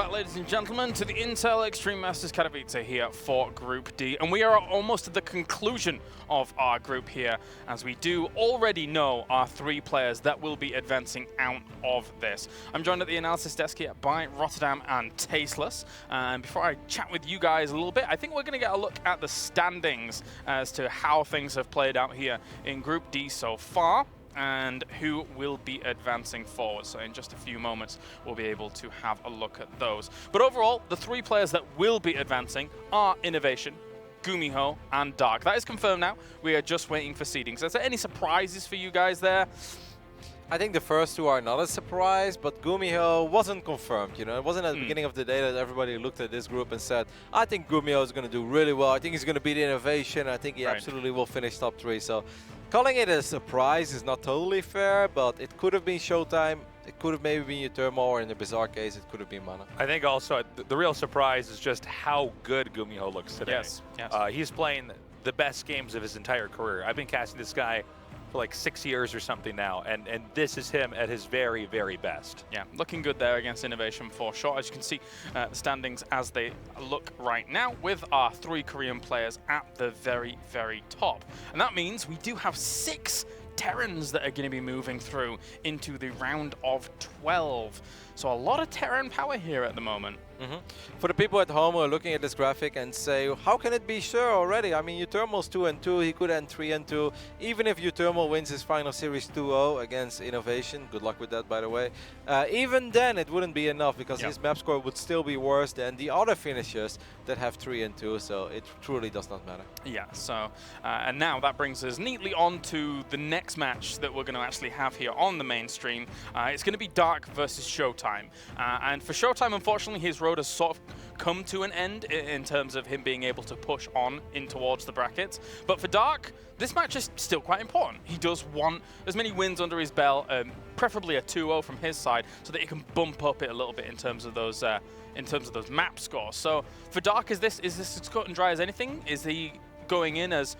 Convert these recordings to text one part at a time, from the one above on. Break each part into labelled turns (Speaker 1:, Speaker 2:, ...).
Speaker 1: back, ladies and gentlemen, to the Intel Extreme Masters Katowice here for Group D. And we are almost at the conclusion of our group here, as we do already know our 3 players that will be advancing out of this. I'm joined at the analysis desk here by Rotterdam and Tasteless. And before I chat with you guys a little bit, I think we're going to get a look at the standings as to how things have played out here in Group D so far, and who will be advancing forward. So in just a few moments, we'll be able to have a look at those. But overall, the 3 players that will be advancing are Innovation, Gumiho, and Dark. That is confirmed now. We are just waiting for seedings. Is there any surprises for you guys there?
Speaker 2: I think the first 2 are not a surprise, but Gumiho wasn't confirmed. You know, it wasn't at the beginning of the day that everybody looked at this group and said, I think Gumiho is going to do really well. I think he's going to beat Innovation. I think he absolutely will finish top 3. So calling it a surprise is not totally fair, but it could have been ShoWTimE. It could have maybe been UTurmo, or in the bizarre case, it could have been Mana.
Speaker 3: I think also the real surprise is just how good Gumiho looks today.
Speaker 1: Yes, yes.
Speaker 3: He's playing the best games of his entire career. I've been casting this guy for like 6 years or something now, and this is him at his very, very best. Yeah,
Speaker 1: looking good there against Innovation for sure. As you can see, the standings as they look right now, with our 3 Korean players at the very, very top. And that means we do have 6 Terrans that are going to be moving through into the round of 12. So a lot of Terran power here at the moment.
Speaker 2: For the people at home who are looking at this graphic and say, how can it be sure already? I mean, UTurmo's 2-2, he could end 3-2. Even if UTurmo wins his final series 2-0 against Innovation, good luck with that, by the way, even then it wouldn't be enough, because his map score would still be worse than the other finishers that have 3-2, so it truly does not matter.
Speaker 1: Yeah, so, and now that brings us neatly on to the next match that we're going to actually have here on the main stream. It's going to be Dark versus ShoWTimE. And for ShoWTimE, unfortunately, his road has sort of come to an end in terms of him being able to push on in towards the brackets. But for Dark, this match is still quite important. He does want as many wins under his belt, preferably a 2-0 from his side, so that he can bump up it a little bit in terms of those map scores. So for Dark, is this as cut and dry as anything? Is he going in as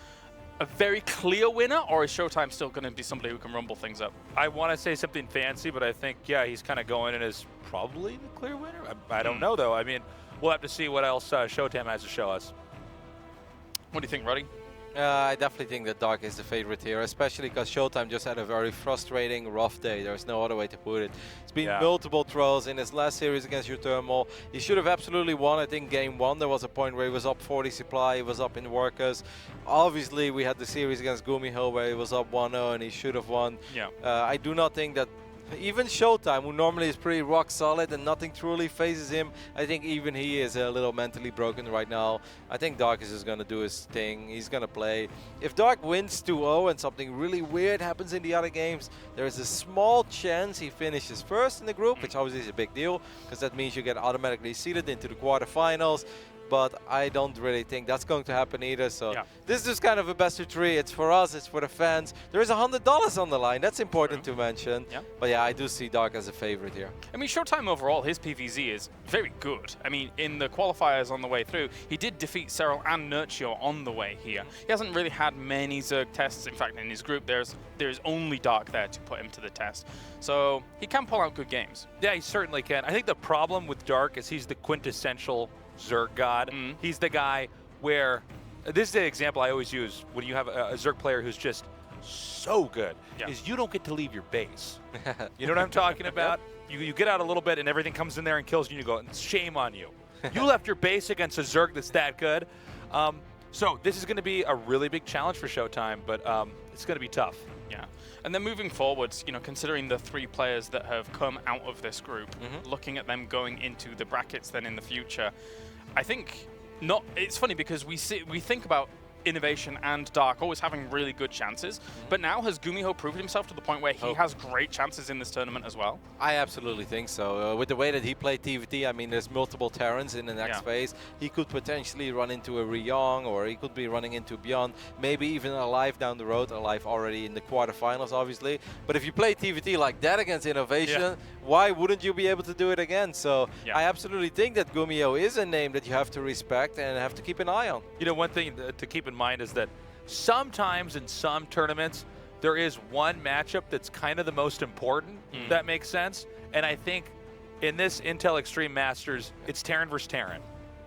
Speaker 1: a very clear winner, or is ShoWTimE still going to be somebody who can rumble things up?
Speaker 3: I want to say something fancy, but I think, yeah, he's kind of going in as probably the clear winner. I don't know, though. I mean, we'll have to see what else ShoWTimE has to show us.
Speaker 1: What do you think, Roddy?
Speaker 2: I definitely think that Dark is the favorite here, especially because ShoWTimE just had a very frustrating, rough day. There's no other way to put it. It's been multiple throws in his last series against UTurmo. He should have absolutely won. I think game 1 there was a point where he was up 40 supply, he was up in workers. Obviously, we had the series against Gumiho where he was up 1-0 and he should have won.
Speaker 1: Yeah.
Speaker 2: I do not think that even ShoWTimE, who normally is pretty rock solid and nothing truly phases him, I think even he is a little mentally broken right now. I think Dark is just going to do his thing. He's going to play. If Dark wins 2-0 and something really weird happens in the other games, there is a small chance he finishes first in the group, which obviously is a big deal, because that means you get automatically seeded into the quarterfinals. But I don't really think that's going to happen either. So this is just kind of a best of 3. It's for us, it's for the fans. There is $100 on the line. That's important to mention. But yeah, I do see Dark as a favorite here.
Speaker 1: I mean, ShoWTimE overall, his PVZ is very good. I mean, in the qualifiers on the way through, he did defeat Serral and Nurture on the way here. He hasn't really had many Zerg tests. In fact, in his group, there is only Dark there to put him to the test. So he can pull out good games.
Speaker 3: Yeah, he certainly can. I think the problem with Dark is he's the quintessential Zerg god. He's the guy where, this is the example I always use when you have a Zerg player who's just so good, is you don't get to leave your base. You know what I'm talking about? You get out a little bit and everything comes in there and kills you, and you go, shame on you. You left your base against a Zerg that's that good. So this is going to be a really big challenge for ShoWTimE, but it's going to be tough.
Speaker 1: Yeah, and then moving forwards, you know, considering the 3 players that have come out of this group, looking at them going into the brackets then in the future, I think it's funny because we think about Innovation and Dark always having really good chances, but now has Gumiho proven himself to the point where he has great chances in this tournament as well?
Speaker 2: I absolutely think so. With the way that he played TVT, I mean, there's multiple Terrans in the next phase. He could potentially run into a Ryong, or he could be running into Beyond, maybe even Alive down the road, Alive already in the quarterfinals, obviously. But if you play TVT like that against Innovation, why wouldn't you be able to do it again? So I absolutely think that Gumiho is a name that you have to respect and have to keep an eye on.
Speaker 3: You know, one thing to keep in mind is that sometimes in some tournaments, there is one matchup that's kind of the most important, if that makes sense. And I think in this Intel Extreme Masters, it's Terran versus Terran.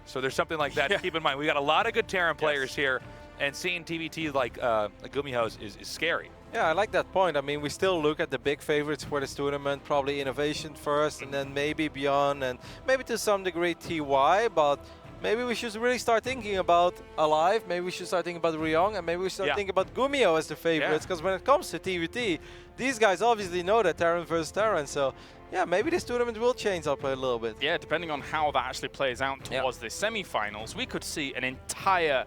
Speaker 3: So there's something like that to keep in mind. We got a lot of good Terran players here, and seeing TVT like Gumiho is scary.
Speaker 2: Yeah, I like that point. I mean, we still look at the big favorites for this tournament, probably Innovation first, and then maybe Beyond, and maybe to some degree TY, but maybe we should really start thinking about Alive, maybe we should start thinking about Ryong, and maybe we should start thinking about Gumiho as the favorites, because when it comes to TVT, these guys obviously know that Terran versus Terran, so yeah, maybe this tournament will change up a little bit.
Speaker 1: Yeah, depending on how that actually plays out towards the semi-finals, we could see an entire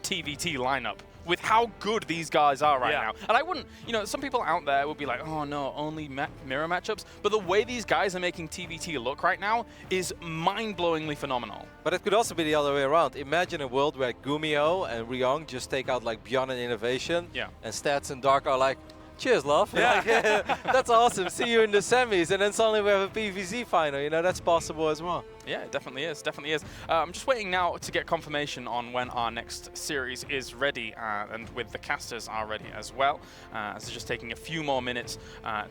Speaker 1: TVT lineup with how good these guys are right now. And I wouldn't, you know, some people out there would be like, oh no, only mirror matchups. But the way these guys are making TVT look right now is mind-blowingly phenomenal.
Speaker 2: But it could also be the other way around. Imagine a world where Gumiho and Ryong just take out like Beyond and Innovation, and Stats and Dark are like, cheers, love. Yeah. That's awesome. See you in the semis. And then suddenly we have a PVZ final. You know, that's possible as well.
Speaker 1: Yeah, it definitely is. Definitely is. I'm just waiting now to get confirmation on when our next series is ready, and with the casters are ready as well. So just taking a few more minutes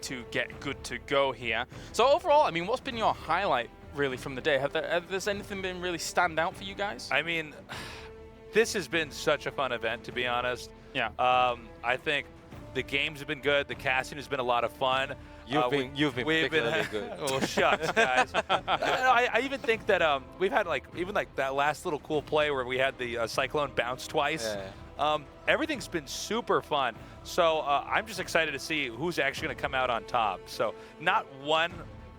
Speaker 1: to get good to go here. So overall, I mean, what's been your highlight really from the day? Have there anything been really stand out for you guys?
Speaker 3: I mean, this has been such a fun event, to be honest.
Speaker 1: Yeah.
Speaker 3: I think the games have been good. The casting has been a lot of fun.
Speaker 2: You've been particularly good.
Speaker 3: Oh, shucks, guys. I even think that we've had even that last little cool play where we had the Cyclone bounce twice. Everything's been super fun. So I'm just excited to see who's actually going to come out on top. So not one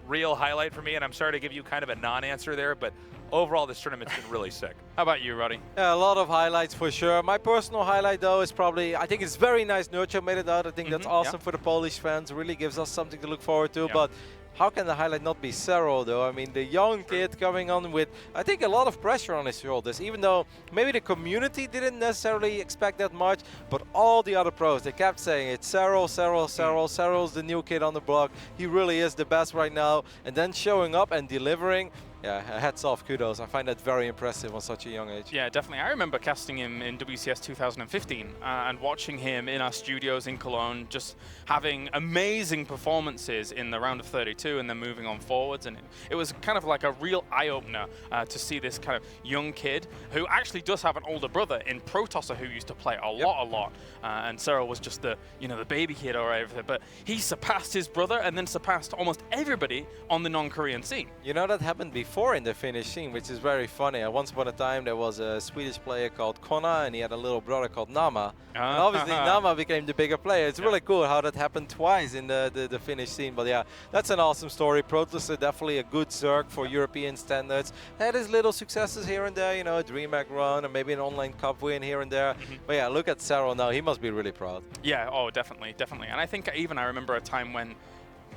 Speaker 3: real highlight for me, and I'm sorry to give you kind of a non-answer there, but overall, this tournament's been really sick.
Speaker 1: How about you, Roddy?
Speaker 2: Yeah, a lot of highlights for sure. My personal highlight, though, is probably, I think it's very nice Nurture made it out. I think that's awesome for the Polish fans. Really gives us something to look forward to. But how can the highlight not be Cero, though? I mean, the young kid coming on with, I think, a lot of pressure on his shoulders, even though maybe the community didn't necessarily expect that much, but all the other pros, they kept saying it's Cero, Cero, Cero. Cero's the new kid on the block. He really is the best right now. And then showing up and delivering, yeah, hats off, kudos. I find that very impressive on such a young age.
Speaker 1: Yeah, definitely. I remember casting him in WCS 2015 and watching him in our studios in Cologne, just having amazing performances in the round of 32 and then moving on forwards. And it was kind of like a real eye-opener to see this kind of young kid who actually does have an older brother in Protosser who used to play a lot. And Cero was just the, you know, the baby kid or everything. But he surpassed his brother and then surpassed almost everybody on the non-Korean scene.
Speaker 2: You know, that happened before in the Finnish scene, which is very funny. Once upon a time, there was a Swedish player called Kona, and he had a little brother called Nama. And obviously, Nama became the bigger player. It's really cool how that happened twice in the Finnish scene. But yeah, that's an awesome story. Protosser definitely a good Zerg for European standards. Had his little successes here and there, you know, a DreamHack run, or maybe an online cup win here and there. But yeah, look at Cero now. He must be really proud.
Speaker 1: Yeah, oh, definitely. And I think even I remember a time when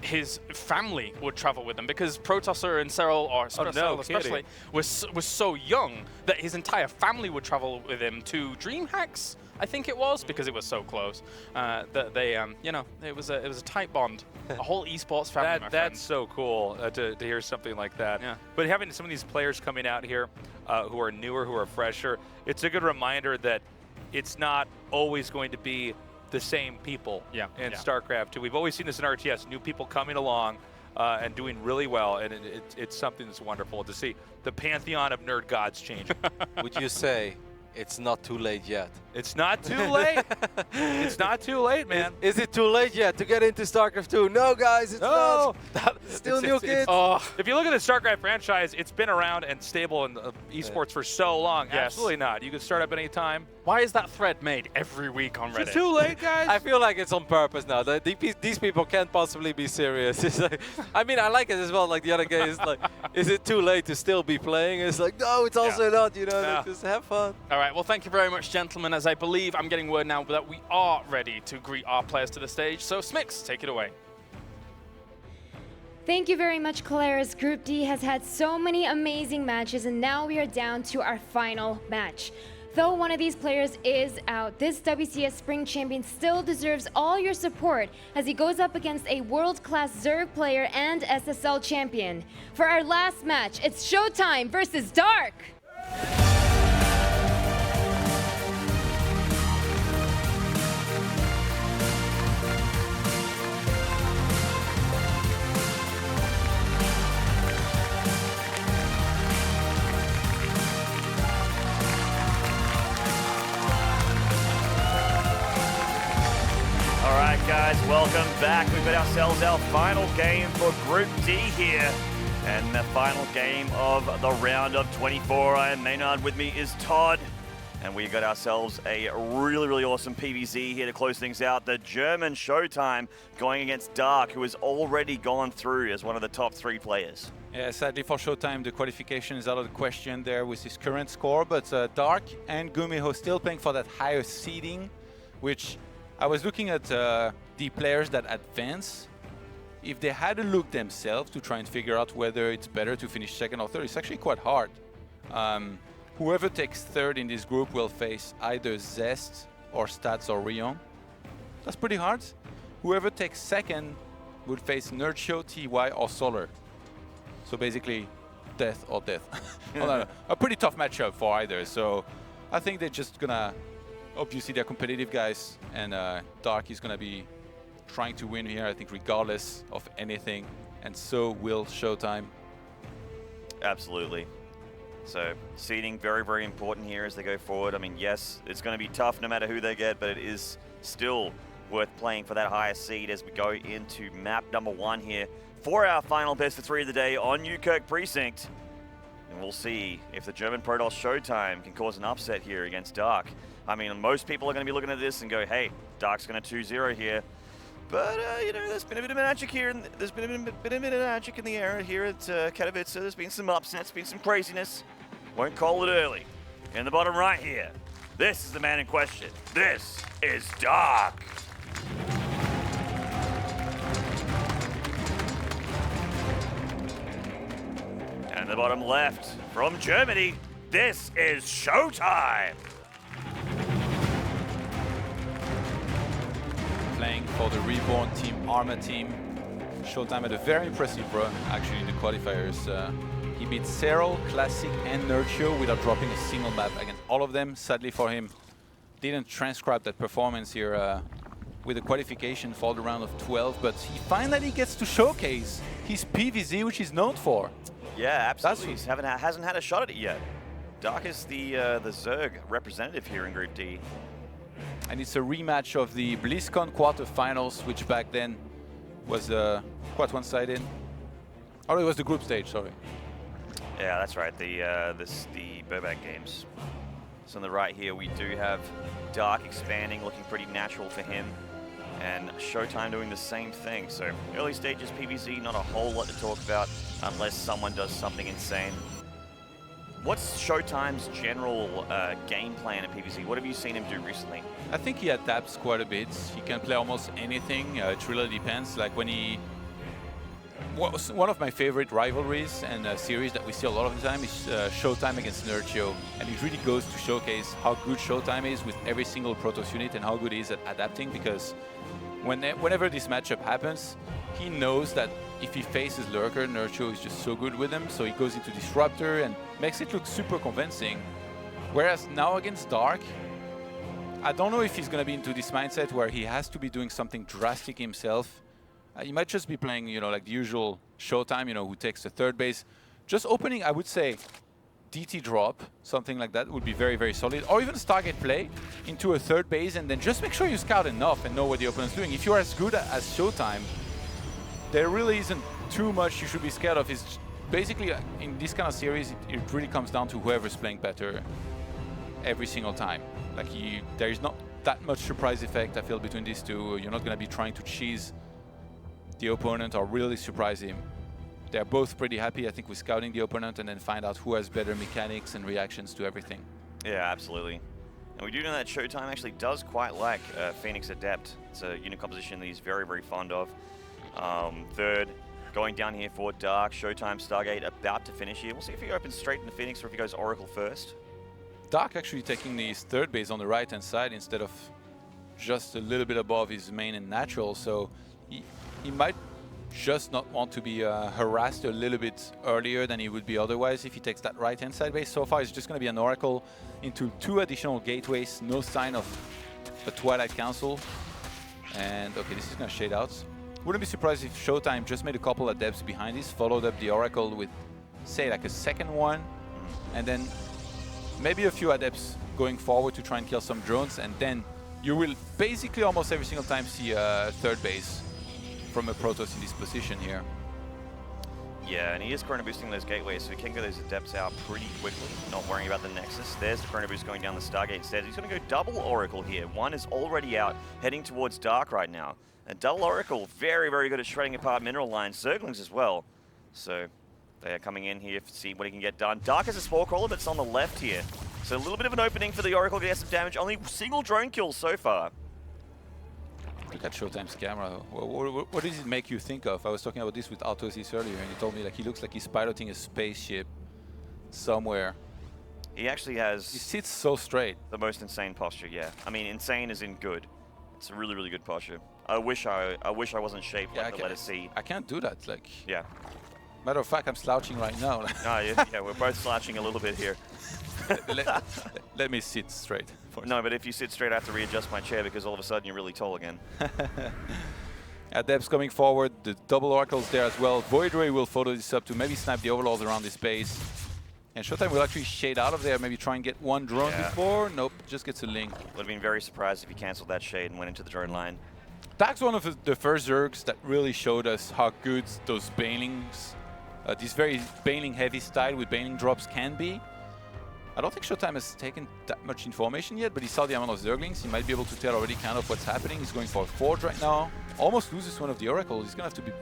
Speaker 1: his family would travel with him, because Protosser and Cero, or Cero especially, was so young that his entire family would travel with him to DreamHacks, I think it was, because it was so close. That they, you know, it was a tight bond, a whole esports family.
Speaker 3: That's so cool to hear something like that. Yeah. But having some of these players coming out here who are newer, who are fresher, it's a good reminder that it's not always going to be the same people in StarCraft II. We've always seen this in RTS, new people coming along and doing really well, and it's something that's wonderful to see the pantheon of nerd gods change.
Speaker 2: Would you say it's not too late yet?
Speaker 3: It's not too late. It's not too late, man.
Speaker 2: Is it too late yet to get into StarCraft II? No, guys, it's not. Still new kids.
Speaker 3: If you look at the StarCraft franchise, it's been around and stable in esports for so long.
Speaker 1: Yes.
Speaker 3: Absolutely not. You can start up any time.
Speaker 1: Why is that thread made every week on Reddit?
Speaker 3: It's too late, guys.
Speaker 2: I feel like it's on purpose now. These people can't possibly be serious. It's like, I mean, I like it as well. Like the other guy is like, is it too late to still be playing? It's like, no, it's also not. You know, like, just have fun.
Speaker 1: All right. Well, thank you very much, gentlemen. As I believe I'm getting word now that we are ready to greet our players to the stage. So, Smix, take it away.
Speaker 4: Thank you very much, Claire's Group D has had so many amazing matches, and now we are down to our final match. Though one of these players is out, this WCS Spring Champion still deserves all your support as he goes up against a world-class Zerg player and SSL champion. For our last match, it's ShoWTimE versus Dark!
Speaker 5: right, guys, welcome back. We've got ourselves our final game for Group D here. And the final game of the round of 24. I am Maynard, with me is Todd. And we got ourselves a really, really awesome PVZ here to close things out. The German ShoWTimE going against Dark, who has already gone through as one of the top 3 players.
Speaker 3: Yeah, sadly for ShoWTimE, the qualification is out of the question there with his current score, but Dark and Gumiho still playing for that higher seeding, which I was looking at the players that advance. If they had a look themselves to try and figure out whether it's better to finish second or third, it's actually quite hard. Whoever takes third in this group will face either Zest or Stats or Rion. That's pretty hard. Whoever takes second would face Nerdshow, TY or Solar. So basically, death or death. A pretty tough matchup for either. So I think they're just gonna, obviously they're competitive guys, and Dark is gonna be trying to win here, I think, regardless of anything. And so will ShoWTimE.
Speaker 5: Absolutely. So seeding very, very important here as they go forward. I mean, yes, it's going to be tough no matter who they get, but it is still worth playing for that higher seed as we go into map number 1 here for our final best of 3 of the day on Newkirk Precinct. And we'll see if the German Protoss ShoWTimE can cause an upset here against Dark. I mean, most people are going to be looking at this and go, hey, Dark's going to 2-0 here. But, you know, there's been a bit of magic here, and there's been a bit of magic in the air here at Katowice. There's been some upsets, been some craziness. Won't call it early. In the bottom right here, this is the man in question. This is Dark. And in the bottom left, from Germany, this is ShoWTimE.
Speaker 3: Playing for the Reborn team, Arma team. ShoWTimE had a very impressive run, actually, in the qualifiers. He beat Serral, Classic, and Nerdshow without dropping a single map against all of them. Sadly for him, didn't transcribe that performance here with the qualification for the round of 12, but he finally gets to showcase his PVZ, which he's known for.
Speaker 5: Yeah, absolutely. He hasn't had a shot at it yet. Dark is the Zerg representative here in Group D.
Speaker 3: And it's a rematch of the BlizzCon quarterfinals, which back then was quite one-sided. Oh, it was the group stage, sorry.
Speaker 5: Yeah, that's right. The Burbank games. So on the right here, we do have Dark expanding, looking pretty natural for him, and ShoWTimE doing the same thing. So early stages PVZ, not a whole lot to talk about unless someone does something insane. What's ShoWTimE's general game plan in PVZ? What have you seen him do recently?
Speaker 3: I think he adapts quite a bit. He can play almost anything. It really depends. Like when he... One of my favorite rivalries and series that we see a lot of the time is ShoWTimE against Nerdshow. And it really goes to showcase how good ShoWTimE is with every single Protoss unit and how good he is at adapting, because whenever this matchup happens, he knows that if he faces Lurker, Nerdshow is just so good with him, so he goes into Disruptor and makes it look super convincing. Whereas now against Dark, I don't know if he's going to be into this mindset where he has to be doing something drastic himself. He might just be playing, you know, like the usual ShoWTimE, you know, who takes the third base. Just opening, I would say, DT drop, something like that would be very, very solid. Or even Stargate play into a third base, and then just make sure you scout enough and know what the opponent's doing. If you're as good as ShoWTimE, there really isn't too much you should be scared of. It's basically, in this kind of series, it really comes down to whoever's playing better every single time. Like, there is not that much surprise effect, I feel, between these two. You're not going to be trying to cheese the opponent or really surprise him. They're both pretty happy, I think, with scouting the opponent and then find out who has better mechanics and reactions to everything.
Speaker 5: Yeah, absolutely. And we do know that ShoWTimE actually does quite like Phoenix Adept. It's a unit composition that he's very, very fond of. Third, going down here for Dark, ShoWTimE, Stargate about to finish here. We'll see if he opens straight into Phoenix or if he goes Oracle first.
Speaker 3: Dark actually taking his third base on the right-hand side instead of just a little bit above his main and natural, so he might just not want to be harassed a little bit earlier than he would be otherwise if he takes that right-hand side base. So far, it's just going to be an Oracle into 2 additional gateways, no sign of a Twilight Council. And okay, this is going to shade out. Wouldn't be surprised if ShoWTimE just made a couple of Adepts behind this, followed up the Oracle with, say, like a second one, and then maybe a few Adepts going forward to try and kill some drones, and then
Speaker 6: you will basically almost every single time see a third base from a Protoss in this position here.
Speaker 5: Yeah, and he is chrono boosting those gateways, so he can get those adepts out pretty quickly, not worrying about the Nexus. There's the chrono boost going down the Stargate instead. He's going to go double Oracle here. One is already out, heading towards Dark right now. And double Oracle, very, very good at shredding apart mineral lines. Zerglings as well. So they are coming in here to see what he can get done. Dark has a Spore Crawler, but it's on the left here. So a little bit of an opening for the Oracle to get some damage. Only single drone kill so far.
Speaker 6: Look at ShoWTimE's camera. What does it make you think of? I was talking about this with Autosys earlier, and he told me like he looks like he's piloting a spaceship somewhere.
Speaker 5: He actually has...
Speaker 6: He sits so straight.
Speaker 5: The most insane posture, yeah. I mean, insane is in good. It's a really, really good posture. I wish I wasn't shaped like the letter C.
Speaker 6: I can't do that. Like.
Speaker 5: Yeah.
Speaker 6: Matter of fact, I'm slouching right now.
Speaker 5: Oh, yeah, we're both slouching a little bit here.
Speaker 6: Let me sit straight.
Speaker 5: No, but if you sit straight, I have to readjust my chair because all of a sudden you're really tall again.
Speaker 6: Adepts coming forward, the double Oracles there as well. Void Ray will photo this up to maybe snipe the Overlords around this base. And ShoWTimE will actually shade out of there, maybe try and get one drone before. Nope, just gets a link.
Speaker 5: Would have been very surprised if he cancelled that shade and went into the drone line.
Speaker 6: That's one of the first Zergs that really showed us how good those Banelings, this very Baneling heavy style with Baneling drops can be. I don't think ShoWTimE has taken that much information yet, but he saw the amount of Zerglings. He might be able to tell already kind of what's happening. He's going for a Forge right now. Almost loses one of the Oracles. He's going to have to be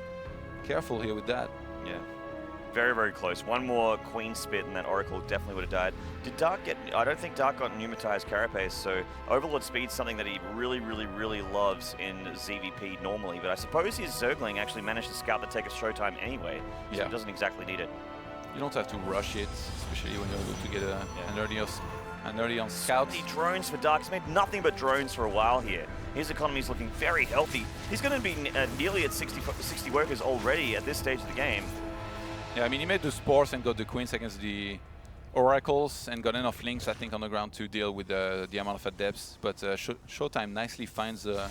Speaker 6: careful here with that.
Speaker 5: Yeah. Very, very close. One more Queen Spit and that Oracle definitely would have died. Did Dark get... I don't think Dark got pneumatized Carapace, so Overlord Speed's something that he really, really, really loves in ZVP normally, but I suppose his Zergling actually managed to scout the take of ShoWTimE anyway, so he doesn't exactly need it.
Speaker 6: You don't have to rush it, especially when you're able to get an early on scout.
Speaker 5: The drones for Dark. He's made nothing but drones for a while here. His economy is looking very healthy. He's going to be nearly at 60 workers already at this stage of the game.
Speaker 6: Yeah, I mean, he made the Spores and got the Queens against the Oracles and got enough links, I think, on the ground to deal with the amount of adepts. But ShoWTimE nicely finds a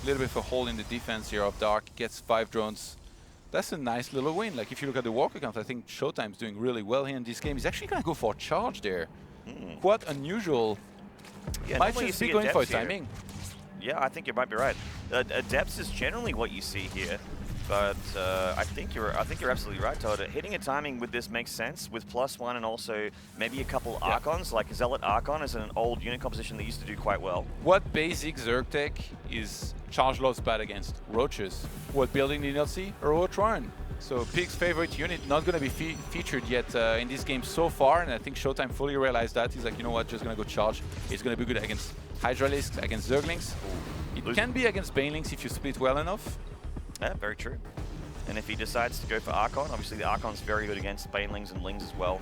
Speaker 6: little bit of a hole in the defense here of Dark, gets 5 drones. That's a nice little win. Like, if you look at the walker count, I think ShoWTimE's doing really well here in this game. He's actually going to go for a charge there. Quite unusual.
Speaker 5: Yeah,
Speaker 6: might just be going for timing.
Speaker 5: Yeah, I think you might be right. Adepts is generally what you see here. But I think you're absolutely right, Todd. Hitting a timing with this makes sense with +1 and also maybe a couple Archons, like Zealot Archon is an old unit composition that used to do quite well.
Speaker 6: What basic Zerg tech is charge loss bad against? Roaches. What building did not see? A Roach-Run. So Pig's favorite unit not going to be featured yet in this game so far, and I think ShoWTimE fully realized that. He's like, you know what, just going to go charge. It's going to be good against Hydralisks, against Zerglings. It can be against Banelings if you split well enough.
Speaker 5: Yeah, very true. And if he decides to go for Archon, obviously the Archon's very good against Banelings and Lings as well.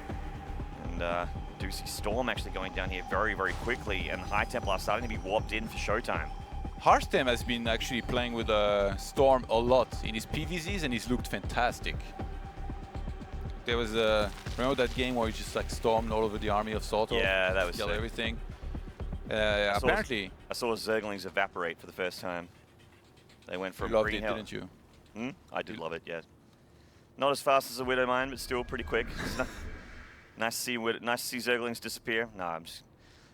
Speaker 5: And do see Storm actually going down here very, very quickly, and High Templar starting to be warped in for ShoWTimE.
Speaker 6: Harstem has been actually playing with Storm a lot in his PVZs, and he's looked fantastic. There was remember that game where he just like stormed all over the army of Salto?
Speaker 5: Yeah, that was
Speaker 6: sick. Everything.
Speaker 5: Apparently, I saw Zerglings evaporate for the first time. They went from
Speaker 6: loved
Speaker 5: green
Speaker 6: it,
Speaker 5: hell.
Speaker 6: didn't you?
Speaker 5: I did love it, yeah. Not as fast as a Widow Mine, but still pretty quick. Nice to see Zerglings disappear.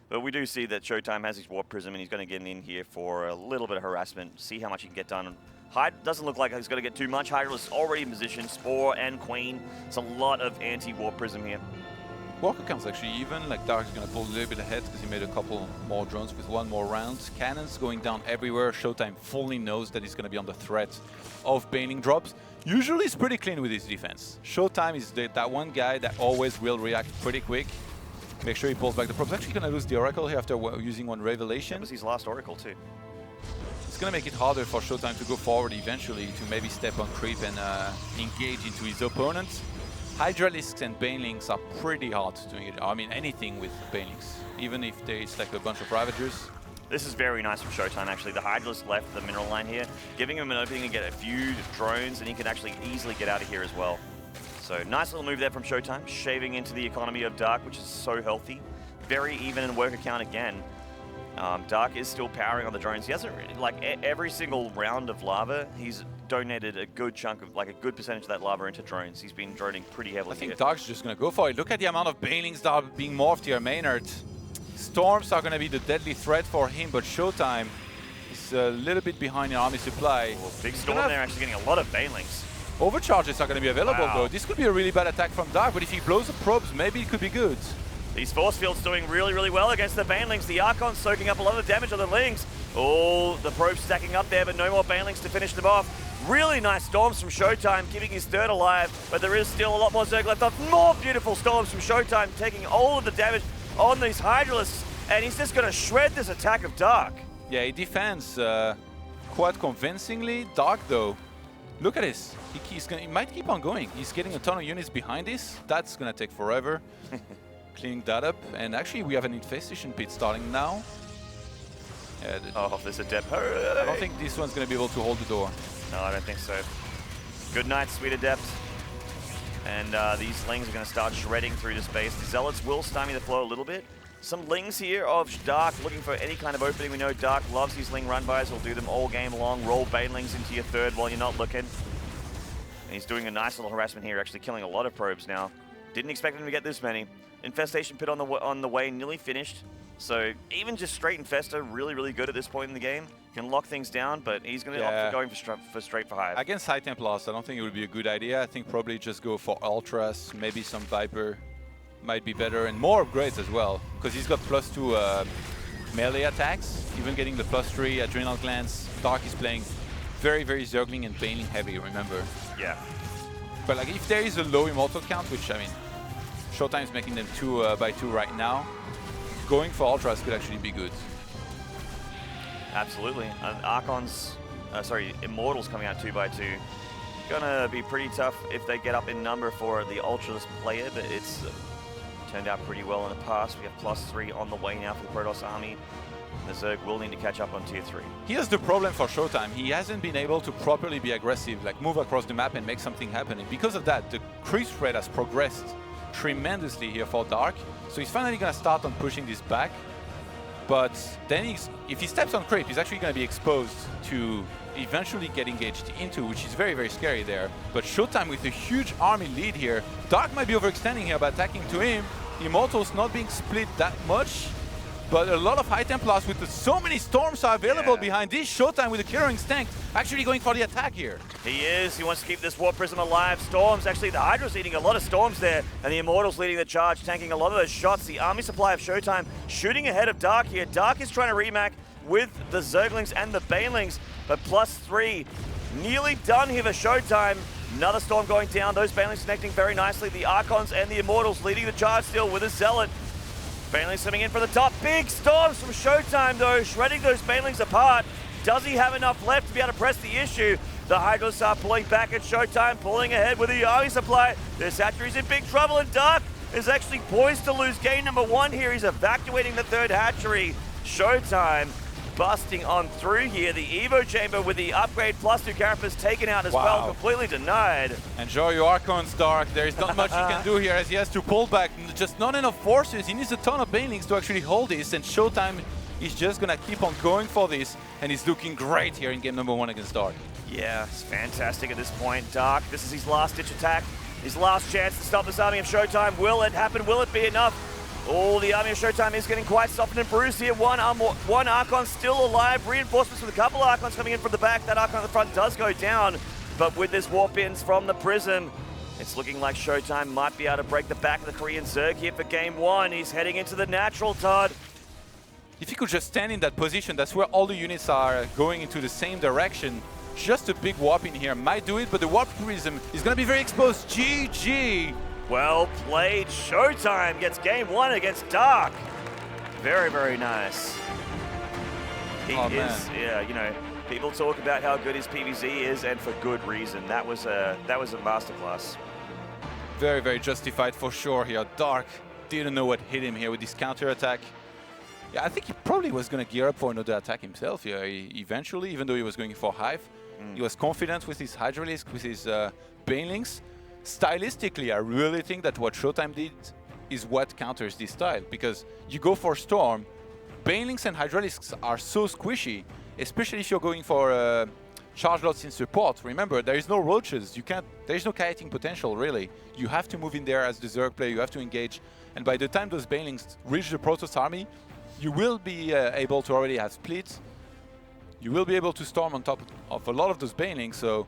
Speaker 5: But we do see that ShoWTimE has his Warp Prism, and he's going to get in here for a little bit of harassment, see how much he can get done. Hyde doesn't look like he's going to get too much. Hydra's already in position, Spore and Queen. It's a lot of anti-Warp Prism here.
Speaker 6: Walker counts actually even, like Dark is going to pull a little bit ahead because he made a couple more drones with 1 more round. Cannons going down everywhere. ShoWTimE fully knows that he's going to be on the threat of Baneling drops. Usually he's pretty clean with his defense. ShoWTimE is that one guy that always will react pretty quick. Make sure he pulls back the probes. Actually going to lose the Oracle here after using 1 Revelation.
Speaker 5: That was his last Oracle too.
Speaker 6: It's going to make it harder for ShoWTimE to go forward eventually, to maybe step on creep and engage into his opponent. Hydralisks and Banelings are pretty hard doing it. I mean, anything with Banelings, even if it's like a bunch of Ravagers.
Speaker 5: This is very nice from ShoWTimE, actually. The Hydralisk left the mineral line here, giving him an opening to get a few drones, and he can actually easily get out of here as well. So nice little move there from ShoWTimE, shaving into the economy of Dark, which is so healthy. Very even in worker count again. Dark is still powering on the drones. He hasn't, like, every single round of lava, he's donated a good chunk of, like, a good percentage of that lava into drones. He's been droning pretty heavily.
Speaker 6: I think Dark's just going to go for it. Look at the amount of Banelings that are being morphed here. Maynard Storms are going to be the deadly threat for him, but ShoWTimE is a little bit behind in army supply.
Speaker 5: Oh, big storm there, actually getting a lot of banelings.
Speaker 6: Overcharges are going to be available
Speaker 5: Wow.
Speaker 6: though. This could be a really bad attack from Dark, but if he blows the probes, maybe it could be good.
Speaker 5: These force fields doing really, really well against the banelings. The Archons soaking up a lot of the damage on the Lings. Oh, the probes stacking up there, but no more banelings to finish them off. Really nice storms from ShoWTimE, keeping his third alive, but there is still a lot more Zerg left off. More beautiful storms from ShoWTimE, taking all of the damage on these Hydralisks, and he's just going to shred this attack of Dark.
Speaker 6: Yeah, he defends quite convincingly. Dark though, look at this. He might keep on going. He's getting a ton of units behind this. That's going to take forever. Cleaning that up, and actually we have an infestation pit starting now. Yeah,
Speaker 5: Oh, there's a Adept.
Speaker 6: I don't think this one's going to be able to hold the door.
Speaker 5: No, I don't think so. Good night, sweet Adept. And these Lings are going to start shredding through the space. The Zealots will stymie the flow a little bit. Some Lings here of Dark looking for any kind of opening. We know Dark loves his Ling run-bys. He'll do them all game long. Roll Banelings into your third while you're not looking. And he's doing a nice little harassment here, actually killing a lot of probes now. Didn't expect him to get this many. Infestation pit on the way, nearly finished. So even just straight Infesta, really, really good at this point in the game. Can lock things down, but he's going to opt for going for straight for Hive.
Speaker 6: Against High Templars, I don't think it would be a good idea. I think probably just go for Ultras, maybe some Viper might be better, and more upgrades as well, because he's got +2 melee attacks, even getting the +3 Adrenal Glands. Dark is playing very, very Zergling and Baneling heavy, remember?
Speaker 5: Yeah.
Speaker 6: But like if there is a low Immortal count, which I mean, ShoWTimE is making them 2 by 2 right now, going for Ultras could actually be good.
Speaker 5: Absolutely. Immortals coming out 2 by 2. Gonna be pretty tough if they get up in number for the Ultras player, but it's turned out pretty well in the past. We have +3 on the way now for the Protoss army. The Zerg will need to catch up on tier 3.
Speaker 6: Here's the problem for ShoWTimE. He hasn't been able to properly be aggressive, like move across the map and make something happen. And because of that, the creep spread has progressed tremendously here for Dark. So he's finally going to start on pushing this back. But then if he steps on creep, he's actually going to be exposed to eventually get engaged into, which is very, very scary there. But ShoWTimE with a huge army lead here. Dark might be overextending here by attacking to him. Immortals not being split that much. But a lot of High Templars with so many storms are available behind this. ShoWTimE with a Killer Instinct actually going for the attack here.
Speaker 5: He is. He wants to keep this Warp Prism alive. Storms, actually, the Hydra's eating a lot of storms there, and the Immortals leading the charge, tanking a lot of those shots. The army supply of ShoWTimE shooting ahead of Dark here. Dark is trying to remac with the Zerglings and the Banelings, but +3. Nearly done here for ShoWTimE. Another storm going down. Those Banelings connecting very nicely. The Archons and the Immortals leading the charge still with a Zealot. Banelings coming in from the top. Big storms from ShoWTimE though, shredding those Banelings apart. Does he have enough left to be able to press the issue? The Hydralisks are pulling back at ShoWTimE, pulling ahead with the army supply. This hatchery's in big trouble, and Dark is actually poised to lose game number 1 here. He's evacuating the 3rd hatchery. ShoWTimE busting on through here. The Evo chamber with the upgrade +2 Carapace taken out as well, completely denied.
Speaker 6: Enjoy your Archons, Dark. There is not much he can do here as he has to pull back. Just not enough forces. He needs a ton of Banelings to actually hold this, and ShoWTimE is just gonna keep on going for this, and he's looking great here in game number 1 against Dark.
Speaker 5: Yeah, it's fantastic at this point. Dark, this is his last-ditch attack, his last chance to stop this army of ShoWTimE. Will it happen? Will it be enough? Oh, the army of ShoWTimE is getting quite softened and bruised here. One Archon still alive. Reinforcements with a couple Archons coming in from the back. That Archon at the front does go down. But with this warp ins from the Prism, it's looking like ShoWTimE might be able to break the back of the Korean Zerg here for game 1. He's heading into the natural, Todd.
Speaker 6: If he could just stand in that position, that's where all the units are going into the same direction. Just a big warp in here might do it, but the warp Prism is going to be very exposed. GG!
Speaker 5: Well played. ShoWTimE gets game 1 against Dark. Very, very nice. He is, yeah, you know, people talk about how good his PVZ is, and for good reason. That was a masterclass.
Speaker 6: Very, very justified for sure here. Dark didn't know what hit him here with this counter attack. Yeah, I think he probably was going to gear up for another attack himself here eventually, even though he was going for Hive. He was confident with his Hydralisk, with his Banelings. Stylistically, I really think that what ShoWTimE did is what counters this style, because you go for Storm, Banelings and Hydralisks are so squishy, especially if you're going for charge lots in support. Remember, there is no roaches, there is no kiting potential really. You have to move in there as the Zerg player, you have to engage, and by the time those Banelings reach the Protoss army, you will be able to already have splits. You will be able to storm on top of a lot of those banelings, so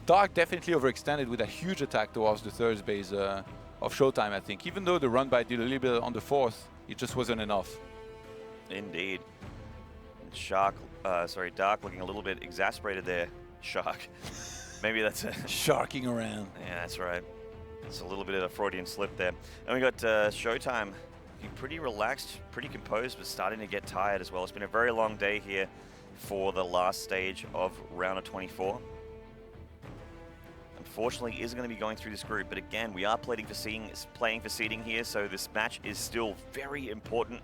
Speaker 6: Dark definitely overextended with a huge attack towards the third base of ShoWTimE, I think. Even though the run by did a little bit on the fourth, it just wasn't enough.
Speaker 5: Indeed. Dark looking a little bit exasperated there. Shark. Maybe that's a...
Speaker 6: Sharking around.
Speaker 5: Yeah, that's right. It's a little bit of a Freudian slip there. And we got ShoWTimE. Pretty relaxed, pretty composed, but starting to get tired as well. It's been a very long day here for the last stage of round of 24. Unfortunately, isn't going to be going through this group, but again, we are playing for seeding here, so this match is still very important.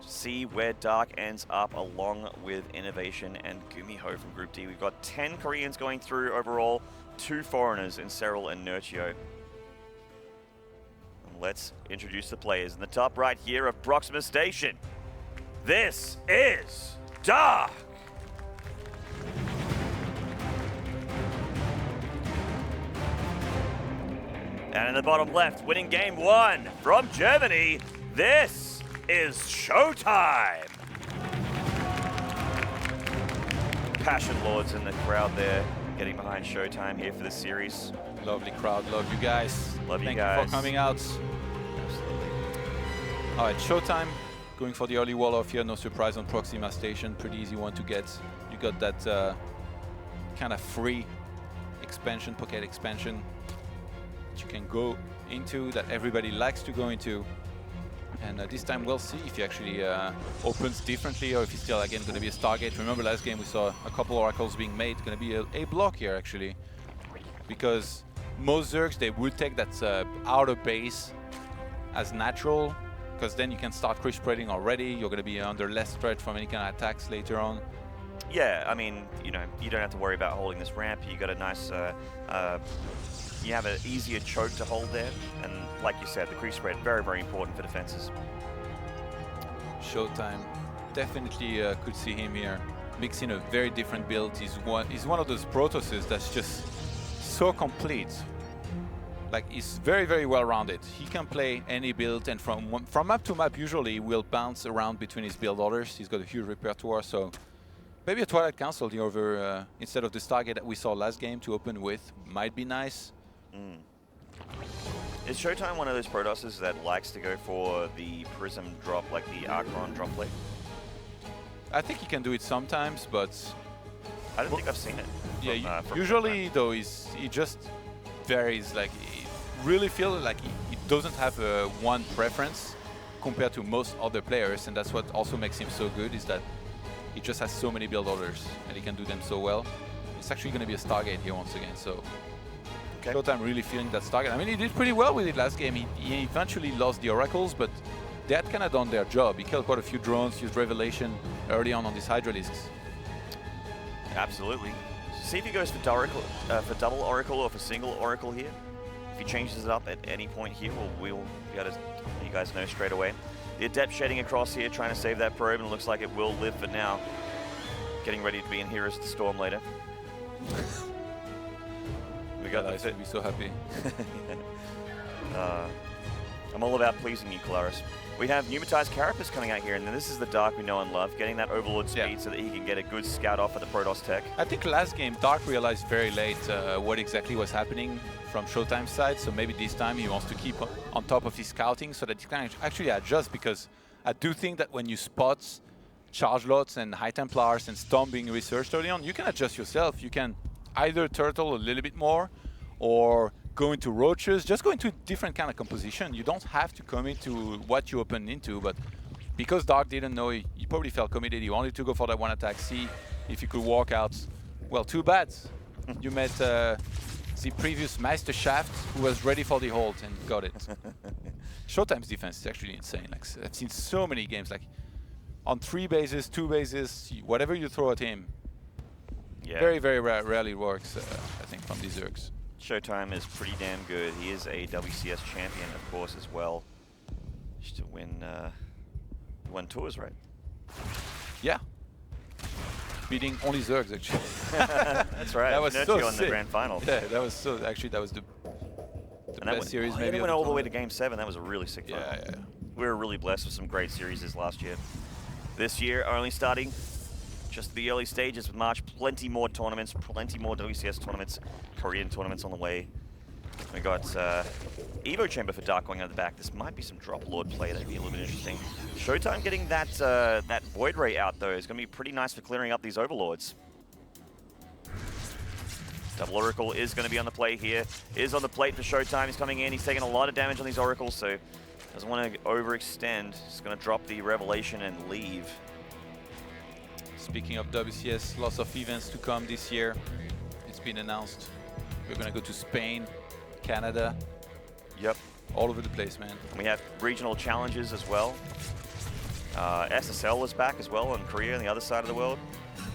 Speaker 5: See where Dark ends up along with Innovation and Gumiho from Group D. We've got 10 Koreans going through overall, 2 foreigners in Cyril and Nurchio. Let's introduce the players. In the top right here of Proxima Station, this is Dark. And in the bottom left, winning game 1 from Germany, this is ShoWTimE. Passion Lords in the crowd there, getting behind ShoWTimE here for this series.
Speaker 6: Lovely crowd, love you guys.
Speaker 5: Love you
Speaker 6: Thank
Speaker 5: guys.
Speaker 6: you for coming out.
Speaker 5: Absolutely.
Speaker 6: All right, ShoWTimE, going for the early wall off here, no surprise on Proxima Station, pretty easy one to get. You got that kind of free expansion, pocket expansion that you can go into, that everybody likes to go into. And this time we'll see if he actually opens differently or if he's still again going to be a Stargate. Remember last game we saw a couple oracles being made, going to be a block here actually. Because most Zergs, they would take that outer base as natural, because then you can start crush spreading already. You're going to be under less threat from any kind of attacks later on.
Speaker 5: Yeah, I mean, you know, you don't have to worry about holding this ramp. You got a nice, you have an easier choke to hold there. And like you said, the creep spread, very, very important for defenses.
Speaker 6: ShoWTimE, definitely could see him here mixing a very different build. He's one of those Protosses that's just so complete. Like, he's very, very well-rounded. He can play any build, and from map to map, usually will bounce around between his build orders. He's got a huge repertoire, so maybe a Twilight Council over instead of the Stargate that we saw last game to open with might be nice.
Speaker 5: Mm. Is ShoWTimE one of those Protosses that likes to go for the Prism drop, like the Archon drop play?
Speaker 6: I think he can do it sometimes, but
Speaker 5: I don't think I've seen it.
Speaker 6: Yeah, usually though he just varies. Like, he really feel like he doesn't have one preference compared to most other players, and that's what also makes him so good, is that he just has so many build orders and he can do them so well. It's actually going to be a Stargate here once again, so okay. ShoWTimE really feeling that Stargate. I mean, he did pretty well with it last game. He eventually lost the Oracles, but they had kind of done their job. He killed quite a few drones, used Revelation early on these Hydralisks.
Speaker 5: Absolutely. See if he goes for double Oracle or for single Oracle here. If he changes it up at any point here, we'll be able to let you guys know straight away. The Adept shedding across here, trying to save that probe, and it looks like it will live for now. Getting ready to be in Heroes of the Storm later. We got
Speaker 6: Nice, I'd be so happy.
Speaker 5: I'm all about pleasing you, Claris. We have Pneumatized Carapace coming out here, and then this is the Dark we know and love, getting that Overlord speed so that he can get a good scout off at the Protoss tech.
Speaker 6: I think last game Dark realized very late what exactly was happening from ShoWTimE's side, so maybe this time he wants to keep on top of his scouting so that he can actually adjust, because I do think that when you spot Charge Lots and High Templars and Storm being researched early on, you can adjust yourself. You can either turtle a little bit more or go into roaches, just go into a different kind of composition. You don't have to commit to what you open into, but because Dark didn't know, he probably felt committed. He wanted to go for that one attack, see if he could walk out. Well, too bad. You met the previous Meister Shaft, who was ready for the hold and got it. ShoWTimE's defense is actually insane. Like, I've seen so many games, like on 3 bases, 2 bases, whatever you throw at him, very, very rarely works, I think, from these Zergs.
Speaker 5: ShoWTimE is pretty damn good. He is a WCS champion, of course, as well. Used to win tours, right?
Speaker 6: Yeah. Beating only Zergs, actually.
Speaker 5: That's right.
Speaker 6: That was so
Speaker 5: in
Speaker 6: sick.
Speaker 5: The grand final.
Speaker 6: Yeah, that was so. Actually, that was the best series maybe.
Speaker 5: He went all the way to Game 7. That was a really sick final.
Speaker 6: Yeah.
Speaker 5: we were really blessed with some great series last year. This year, only starting just the early stages of March. Plenty more tournaments, plenty more WCS tournaments, Korean tournaments on the way. We got Evo Chamber for Dark going out the back. This might be some Drop Lord play. That'd be a little bit interesting. ShoWTimE getting that that Void Ray out though is going to be pretty nice for clearing up these Overlords. Double Oracle is going to be on the play here. Is on the plate for ShoWTimE. He's coming in. He's taking a lot of damage on these Oracles, so doesn't want to overextend. He's going to drop the Revelation and leave.
Speaker 6: Speaking of WCS, lots of events to come this year. It's been announced. We're going to go to Spain, Canada.
Speaker 5: Yep.
Speaker 6: All over the place, man.
Speaker 5: And we have regional challenges as well. SSL is back as well in Korea, on the other side of the world.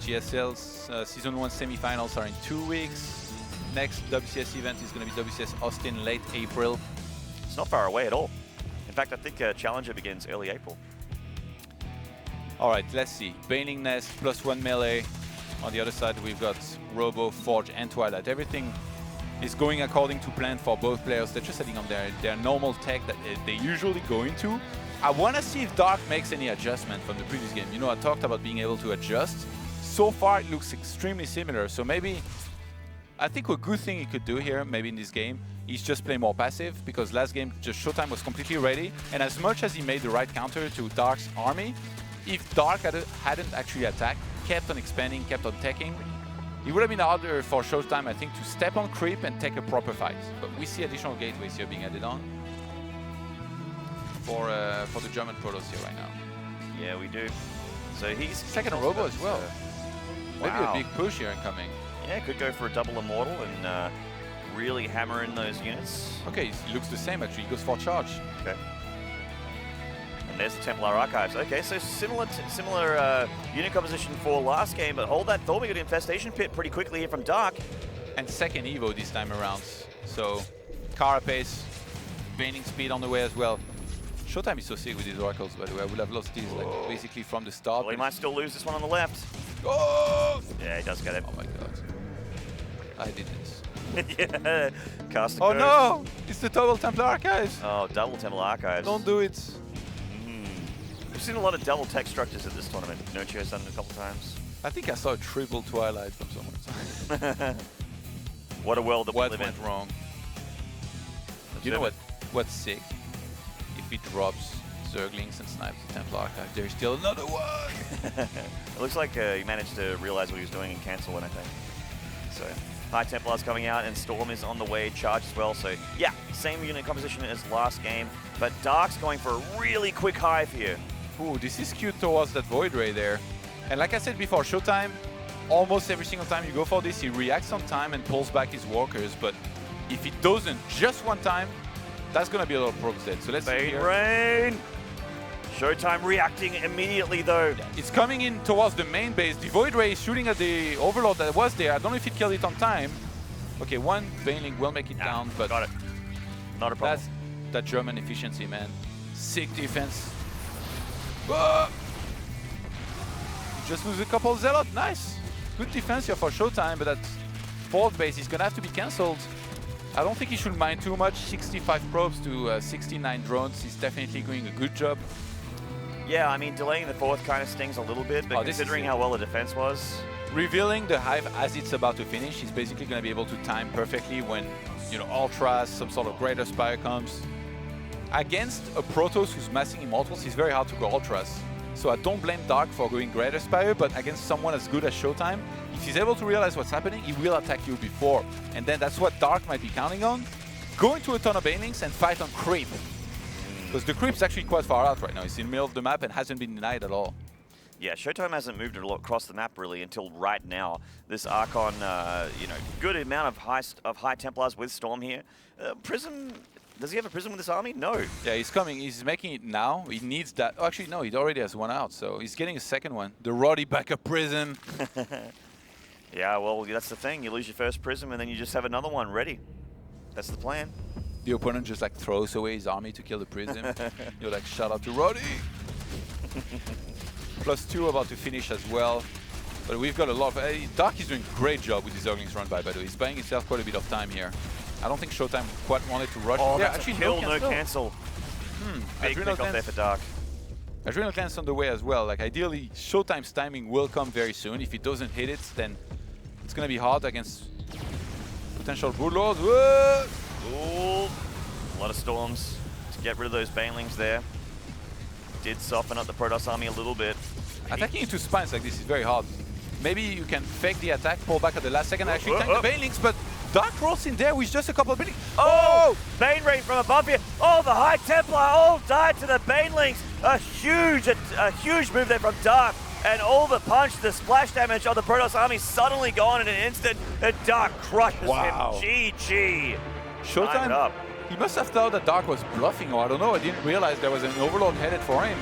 Speaker 6: GSL's Season 1 semifinals are in 2 weeks. Next WCS event is going to be WCS Austin late April.
Speaker 5: It's not far away at all. In fact, I think Challenger begins early April.
Speaker 6: All right, let's see. Baneling Nest +1 melee. On the other side, we've got Robo, Forge, and Twilight. Everything is going according to plan for both players. They're just setting on their normal tech that they usually go into. I want to see if Dark makes any adjustment from the previous game. You know, I talked about being able to adjust. So far, it looks extremely similar. So maybe, I think a good thing he could do here, maybe in this game, is just play more passive, because last game, just ShoWTimE was completely ready. And as much as he made the right counter to Dark's army, if Dark hadn't actually attacked, kept on expanding, kept on teching, it would have been harder for ShoWTimE, I think, to step on creep and take a proper fight. But we see additional gateways here being added on for the German Protoss here right now.
Speaker 5: Yeah, we do. So he's
Speaker 6: second Robo as well. Maybe
Speaker 5: wow.
Speaker 6: a big push here incoming.
Speaker 5: Yeah, could go for a double Immortal and really hammer in those units.
Speaker 6: Okay, he looks the same actually. He goes for charge.
Speaker 5: Okay. And there's the Templar Archives. Okay, so similar unit composition for last game, but hold that thought. We got an Infestation Pit pretty quickly here from Dark.
Speaker 6: And second Evo this time around. So Carapace, Baning Speed on the way as well. ShoWTimE is so sick with these Oracles, by the way. I would have lost these like basically from the start.
Speaker 5: Well, he might still lose this one on the left.
Speaker 6: Oh!
Speaker 5: Yeah, he does get it.
Speaker 6: Oh my god. I did this.
Speaker 5: Yeah, cast the
Speaker 6: Oh
Speaker 5: curse.
Speaker 6: no! It's the double Templar Archives!
Speaker 5: Oh, double Templar Archives.
Speaker 6: Don't do it.
Speaker 5: We've seen a lot of double tech structures at this tournament. Nochio's done it a couple times.
Speaker 6: I think I saw a triple Twilight from someone.
Speaker 5: What a world that we
Speaker 6: What
Speaker 5: live
Speaker 6: went
Speaker 5: in.
Speaker 6: wrong? You know what's sick? If he drops Zerglings and snipes the Templar Archive, there's still another one!
Speaker 5: It looks like he managed to realize what he was doing and cancel one, I think. So, High Templar's coming out and Storm is on the way, charge as well. So, yeah, same unit composition as last game, but Dark's going for a really quick hive here.
Speaker 6: Ooh, this is skewed towards that Void Ray there. And like I said before, ShoWTimE, almost every single time you go for this, he reacts on time and pulls back his walkers. But if he doesn't just one time, that's going to be a lot of probes dead. So let's see
Speaker 5: Bane
Speaker 6: here.
Speaker 5: Rain! ShoWTimE reacting immediately though.
Speaker 6: It's coming in towards the main base. The Void Ray is shooting at the Overlord that was there. I don't know if it killed it on time. Okay, one Baneling will make it down, but
Speaker 5: got it. Not a problem.
Speaker 6: that's that German efficiency, man. Sick defense. Whoa! Just lose a couple Zealot. Nice. Good defense here for ShoWTimE, but that fourth base is going to have to be cancelled. I don't think he should mind too much. 65 probes to 69 drones. He's definitely doing a good job.
Speaker 5: Yeah, I mean, delaying the fourth kind of stings a little bit, but
Speaker 6: Oh, this is
Speaker 5: considering
Speaker 6: it.
Speaker 5: how well the defense was,
Speaker 6: Revealing the hive as it's about to finish, he's basically going to be able to time perfectly when, you know, Ultras, some sort of Greater Spire comes. Against a Protoss who's massing Immortals, it's very hard to go Ultras. So I don't blame Dark for going Greater Spire, but against someone as good as ShoWTimE, if he's able to realize what's happening, he will attack you before. And then that's what Dark might be counting on. Go into a ton of Banelings and fight on Creep. Because the Creep's actually quite far out right now. He's in the middle of the map and hasn't been denied at all.
Speaker 5: yeah, ShoWTimE hasn't moved a lot across the map really until right now. This Archon, you know, good amount of high Templars with Storm here. Prism, does he have a Prism with this army? No.
Speaker 6: Yeah, he's coming. He's making it now. He needs that. Oh, actually, no, he already has one out. So he's getting a second one. The Roddy backup Prism.
Speaker 5: Yeah, well, that's the thing. You lose your first Prism and then you just have another one ready. That's the plan.
Speaker 6: The opponent just like throws away his army to kill the Prism. You're like, shout out to Roddy. +2 about to finish as well. But we've got a lot of... Dark is doing a great job with his Zerglings run by the way. He's buying himself quite a bit of time here. I don't think ShoWTimE quite wanted to rush.
Speaker 5: Oh,
Speaker 6: Yeah,
Speaker 5: that's
Speaker 6: actually,
Speaker 5: a kill, no
Speaker 6: cancel.
Speaker 5: cancel. Big pick off there for Dark.
Speaker 6: Adrenal Cleanse on the way as well. Like ideally, ShoWTimE's timing will come very soon. If he doesn't hit it, then it's gonna be hard against potential Broodlords. Whoa!
Speaker 5: Ooh, a lot of storms to get rid of those banelings there. Did soften up the Protoss army a little bit.
Speaker 6: Attacking into spines like this is very hard. Maybe you can fake the attack, pull back at the last second, actually tank the banelings, but Dark rolls in there with just a couple of banelings.
Speaker 5: Oh! Bane Rain from above here. Oh, the High Templar all died to the banelings. A huge move there from Dark. And all the punch, the splash damage on the Protoss army suddenly gone in an instant. And Dark crushes him. GG.
Speaker 6: ShoWTimE, he must have thought that Dark was bluffing, or I don't know. I didn't realize there was an Overlord headed for him.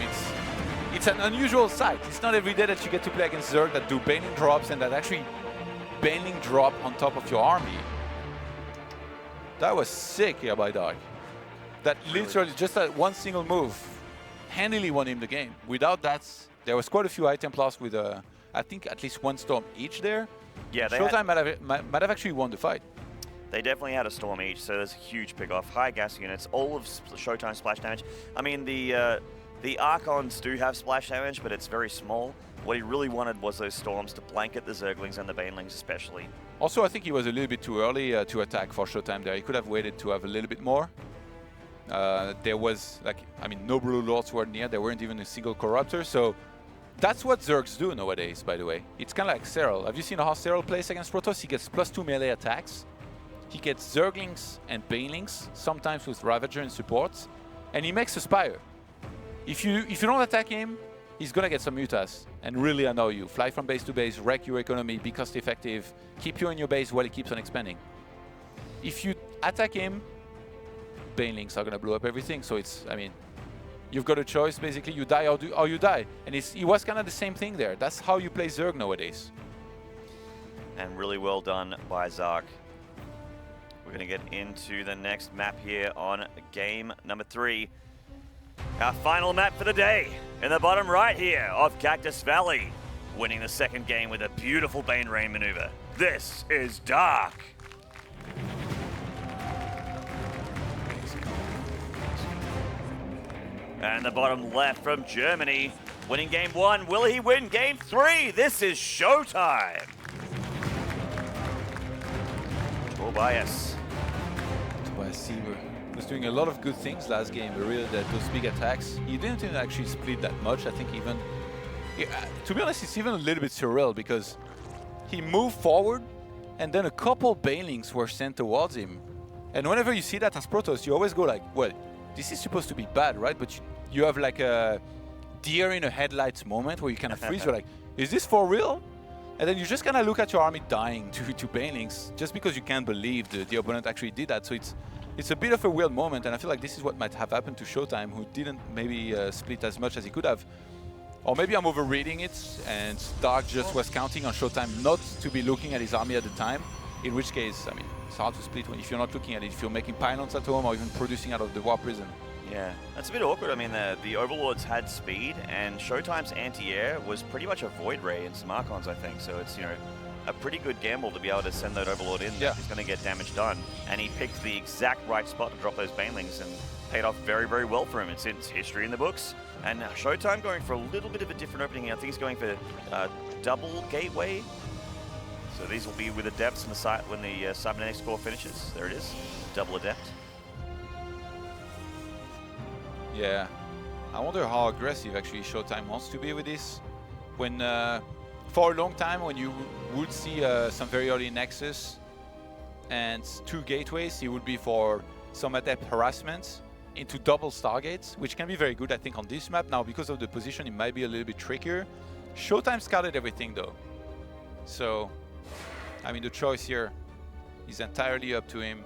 Speaker 6: It's an unusual sight. It's not every day that you get to play against Zerg that do baneling drops and that actually baneling drop on top of your army. That was sick here by Dark. That literally just that one single move handily won him the game. Without that, there was quite a few item plus with I think at least one storm each there.
Speaker 5: Yeah,
Speaker 6: ShoWTimE might have actually won the fight.
Speaker 5: They definitely had a storm each, so there's a huge pick off. High gas units, all of ShoWTimE splash damage. I mean, the Archons do have splash damage, but it's very small. What he really wanted was those storms to blanket the Zerglings and the banelings especially.
Speaker 6: Also, I think he was a little bit too early to attack for ShoWTimE there. He could have waited to have a little bit more. There was, like, I mean, no Broodlords were near. There weren't even a single Corruptor, so that's what Zergs do nowadays, by the way. It's kind of like Serral. Have you seen how Serral plays against Protoss? He gets +2 melee attacks. He gets Zerglings and banelings, sometimes with Ravager and supports, and he makes a Spire. If you don't attack him, he's gonna get some mutas and really annoy you. Fly from base to base, wreck your economy, be cost effective, keep you in your base while he keeps on expanding. If you attack him, banelings are gonna blow up everything. So it's, I mean, you've got a choice basically. You die or you die, and it was kind of the same thing there. That's how you play Zerg nowadays.
Speaker 5: And really well done by Zark. We're gonna get into the next map here on game number 3. Our final map for the day, in the bottom right here of Cactus Valley, winning the second game with a beautiful Bane Rain maneuver. This is Dark. And the bottom left from Germany, winning game 1. Will he win game 3? This is ShoWTimE. Tobias.
Speaker 6: Tobias Sieber was doing a lot of good things last game, but really those big attacks. He didn't even actually split that much. I think even, to be honest, it's even a little bit surreal because he moved forward and then a couple banelings were sent towards him. And whenever you see that as Protoss, you always go like, well, this is supposed to be bad, right? But you have like a deer in a headlights moment where you kind of freeze. You're like, is this for real? And then you just kind of look at your army dying to banelings just because you can't believe the opponent actually did that. So it's a bit of a weird moment, and I feel like this is what might have happened to ShoWTimE, who didn't maybe split as much as he could have. Or maybe I'm overreading it, and Dark just was counting on ShoWTimE not to be looking at his army at the time, in which case, I mean, it's hard to split if you're not looking at it, if you're making pylons at home or even producing out of the War Prison.
Speaker 5: Yeah, that's a bit awkward. I mean, the Overlords had speed, and ShoWTimE's anti-air was pretty much a Void Ray and some Archons, I think. So it's, you know, a pretty good gamble to be able to send that Overlord in.
Speaker 6: Yeah.
Speaker 5: He's going to get damage done. And he picked the exact right spot to drop those banelings and paid off very, very well for him. It's history in the books. And ShoWTimE going for a little bit of a different opening here. I think he's going for double gateway. So these will be with adepts in the site when the cybernetics core finishes. There it is, double adept.
Speaker 6: Yeah, I wonder how aggressive actually ShoWTimE wants to be with this. When for a long time, when you would see some very early Nexus and 2 gateways, it would be for some adept harassment into double Stargates, which can be very good, I think, on this map. Now, because of the position, it might be a little bit trickier. ShoWTimE scouted everything, though. So, I mean, the choice here is entirely up to him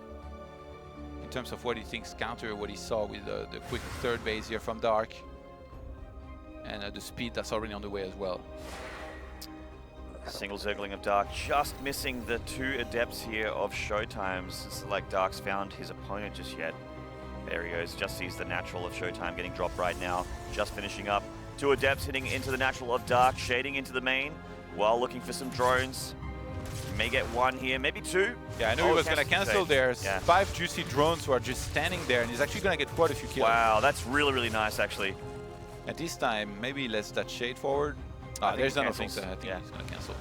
Speaker 6: in terms of what he thinks counter what he saw with the quick third base here from Dark. And the speed that's already on the way as well.
Speaker 5: Single Zergling of Dark, just missing the 2 adepts here of ShoWTimE's. It's like Dark's found his opponent just yet. There he goes, just sees the natural of ShoWTimE getting dropped right now. Just finishing up. 2 adepts hitting into the natural of Dark, shading into the main while looking for some drones. may get one here, maybe two.
Speaker 6: Yeah, I knew he was going to cancel there.
Speaker 5: Yeah.
Speaker 6: 5 juicy drones who are just standing there, and he's actually going to get quite a few kills.
Speaker 5: Wow, that's really, really nice, actually.
Speaker 6: At this time, maybe let's that shade forward. There's nothing, so I think he's going to cancel.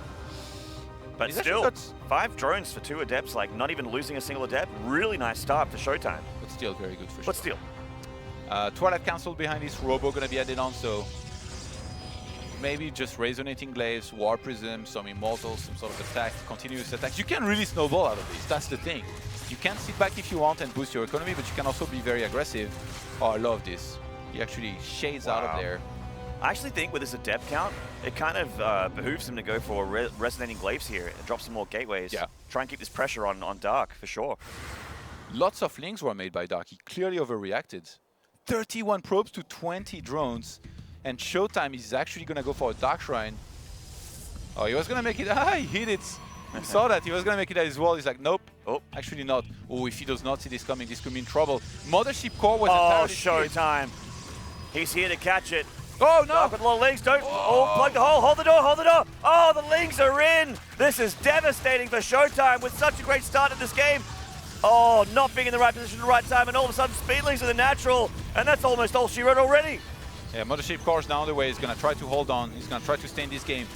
Speaker 5: But
Speaker 6: He's
Speaker 5: still,
Speaker 6: got
Speaker 5: 5 drones for 2 Adepts, like not even losing a single Adept. Really nice start for ShoWTimE.
Speaker 6: But still very good for sure.
Speaker 5: But still.
Speaker 6: Twilight Council behind this Robo going to be added on, so maybe just Resonating Glaives, War Prism, some Immortals, some sort of attack, continuous attacks. You can really snowball out of this, that's the thing. You can sit back if you want and boost your economy, but you can also be very aggressive. Oh, I love this. He actually shades out of there.
Speaker 5: I actually think with his Adept count, it kind of behooves him to go for Resonating Glaives here and drop some more gateways.
Speaker 6: Yeah.
Speaker 5: Try and keep this pressure on Dark, for sure.
Speaker 6: Lots of links were made by Dark. He clearly overreacted. 31 probes to 20 drones. And ShoWTimE is actually going to go for a Dark Shrine. Oh, he was going to make it. He hit it. You saw that. He was going to make it at his wall. He's like, nope.
Speaker 5: Oh.
Speaker 6: Actually not. Oh, if he does not see this coming, this could be in trouble. Mothership Core was
Speaker 5: Oh,
Speaker 6: entirely
Speaker 5: ShoWTimE. He's here to catch it.
Speaker 6: Oh, no.
Speaker 5: Dark with a lot of links. Don't. Oh, plug the hole. Hold the door. Hold the door. Oh, the links are in. This is devastating for ShoWTimE with such a great start to this game. Oh, not being in the right position at the right time, and all of a sudden Speedlings are the natural, and that's almost all she wrote already.
Speaker 6: Yeah, Mothership Core is now on the way. He's going to try to hold on. He's going to try to stay in this game.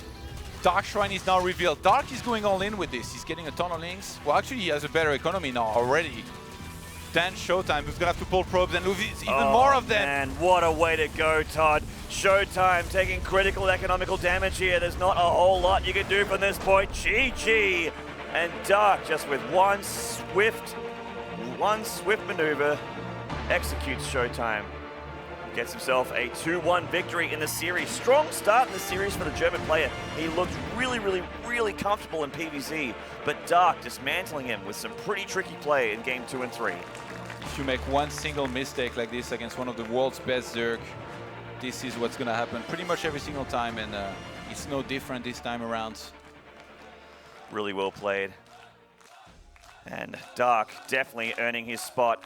Speaker 6: Dark Shrine is now revealed. Dark is going all in with this. He's getting a ton of links. Well, actually, he has a better economy now already than ShoWTimE, who's going to have to pull probes and lose even more of them.
Speaker 5: Man, what a way to go, Todd. ShoWTimE taking critical economical damage here. There's not a whole lot you can do from this point. GG. And Dark, just with one swift maneuver, executes ShoWTimE. Gets himself a 2-1 victory in the series. Strong start in the series for the German player. He looked really, really, really comfortable in PVZ, but Dark dismantling him with some pretty tricky play in game 2 and 3.
Speaker 6: If you make one single mistake like this against one of the world's best Zerg, this is what's going to happen pretty much every single time, and it's no different this time around.
Speaker 5: Really well played. And Dark definitely earning his spot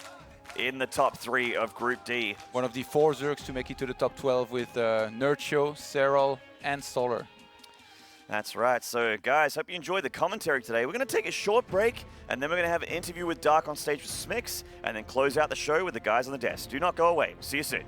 Speaker 5: in the top 3 of Group D.
Speaker 6: One of the 4 Zergs to make it to the top 12 with Nerdshow, Serral, and Solar.
Speaker 5: That's right. So, guys, hope you enjoyed the commentary today. We're going to take a short break, and then we're going to have an interview with Dark on stage with Smix, and then close out the show with the guys on the desk. Do not go away. See you soon.